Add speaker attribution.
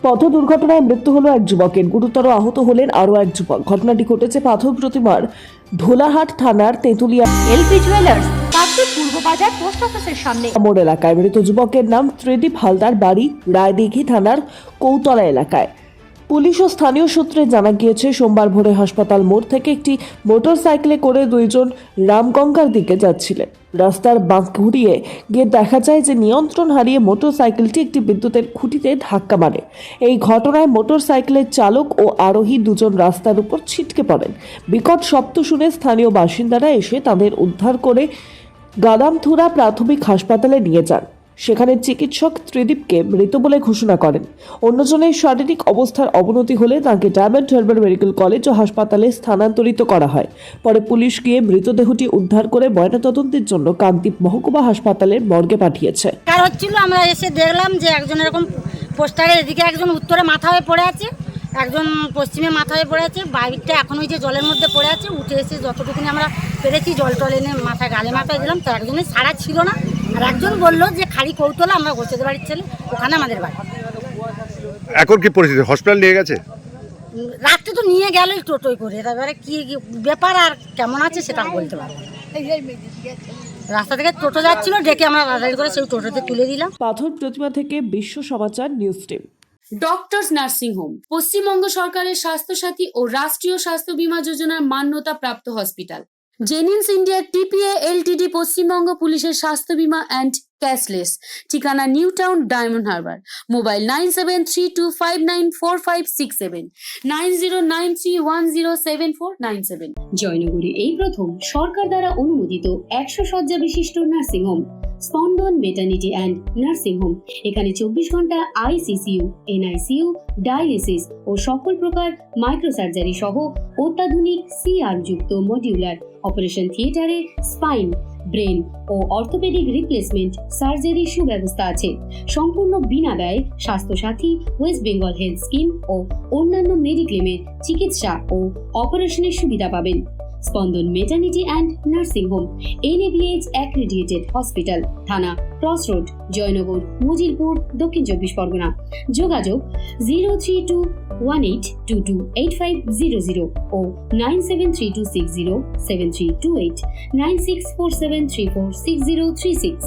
Speaker 1: পথ দুর্ঘটনায় মৃত্যু হলো এক যুবকের, গুরুতর আহত হলেন আরও এক যুবক। ঘটনাটি ঘটেছে পাথর প্রতিমার ধোলাহাট থানার তেঁতুলিয়া
Speaker 2: এলপি জুয়েলার্স, কাকদ্বীপ পূর্ব বাজার পোস্ট অফিসের সামনে।
Speaker 1: মোড় এলাকায় মৃত যুবকের নাম ত্রিদীপ হালদার, বাড়ি রায়দিঘি থানার কৌতলা এলাকায়। পুলিশ ও স্থানীয় সূত্রে জানা গিয়েছে, সোমবার ভোরে হাসপাতাল মোড় থেকে একটি মোটরসাইকেলে করে দুইজন রামগঙ্গার দিকে যাচ্ছিলেন। রাস্তার বাঁক ঘুরিয়ে গিয়ে দেখা যায় যে নিয়ন্ত্রণ হারিয়ে মোটরসাইকেলটি একটি বিদ্যুতের খুঁটিতে ধাক্কা মারে। এই ঘটনায় মোটরসাইকেলের চালক ও আরোহী দুজন রাস্তার উপর ছিটকে পড়েন। বিকট শব্দ শুনে স্থানীয় বাসিন্দারা এসে তাদের উদ্ধার করে গাদামথুরা প্রাথমিক হাসপাতালে নিয়ে যান। সেখানে চিকিৎসক ত্রিদীপকে মৃত বলে ঘোষণা করেন। অন্যজনের শারীরিক অবস্থার অবনতি হলে তাকে ডায়মন্ড হারবার মেডিকেল কলেজ ও হাসপাতালে স্থানান্তরিত করা হয়। পরে পুলিশ গিয়ে মৃতদেহটি উদ্ধার করে ময়নাতদন্তের জন্য কাকদ্বীপ মহকুমা হাসপাতালের মর্গে পাঠিয়েছে।
Speaker 3: কার হচ্ছিল, আমরা এসে দেখলাম যে একজন এরকম পোস্টারে, এদিকে একজন উত্তরে মাথা হয়ে পড়ে আছে, একজন পশ্চিমে মাথা হয়ে পড়ে আছে। বাইকটা এখন ওই যে জলের মধ্যে পড়ে আছে। উঠে এসে যতটুকুনি আমরা পেরেছি জল টল এনে মাথায় গালে মাথায় দিলাম। তো একজনের সারা ছিল না, আর একজন বললো যে খালি কৌতলা, আমরা গোছেদের বাড়ির ছেলে, ওখানে আমাদের বাড়ি।
Speaker 4: এখন কি পরিস্থিতি, হসপিটাল নিয়ে গেছে?
Speaker 3: রাত্রে তো নিয়ে গেল টোটোয় করে, তারপরে কি ব্যাপার আর কেমন আছে সেটা বলতে পারবো না। রাস্তা থেকে টোটো যাচ্ছিল, ডেকে আমরা তাড়াতাড়ি করে সেই টোটোতে তুলে দিলাম।
Speaker 1: পাথর প্রতিমা থেকে বিশ্ব সমাচার news team.
Speaker 5: Doctors nursing home Paschimbanga সরকারের স্বাস্থ্যসাথী ও রাষ্ট্রীয় স্বাস্থ্য বীমা যোজনার মান্যতা প্রাপ্ত হসপিটাল। জেনিন্স ইন্ডিয়া টিপিএ এলটিডি পশ্চিমবঙ্গ পুলিশের স্বাস্থ্য বীমা অ্যান্ড ক্যাশলেস। ঠিকানা new town, diamond harbour. Mobile 9732594567, 9093107497। জয়নগরে এই প্রথম সরকার দ্বারা অনুমোদিত 100 শয্যা বিশিষ্ট nursing home Spandan maternity and nursing home. এখানে 24 ঘন্টা আইসিসিইউ, এনআইসিইউ, ডায়ালিসিস ও সকল প্রকার মাইক্রোসার্জারি সহ অত্যাধুনিক সিআর যুক্ত মডিউলার অপারেশন থিয়েটারে স্পাইন, ব্রেন ও অর্থোপেডিক রিপ্লেসমেন্ট সার্জারি সুব্যবস্থা আছে। সম্পূর্ণ বিনা ব্যয় Swasthya Sathi, west Bengal health scheme ও অন্যান্য মেডিক্লেমের চিকিৎসা ও অপারেশনের সুবিধা পাবেন। Spandan maternity and nursing home NABH accredited hospital, থানা ক্রস রোড, জয়নগর, মজিলপুর, দক্ষিণ 24 পরগনা। যোগাযোগ 03218228500 ও 9732607328, 9647346036।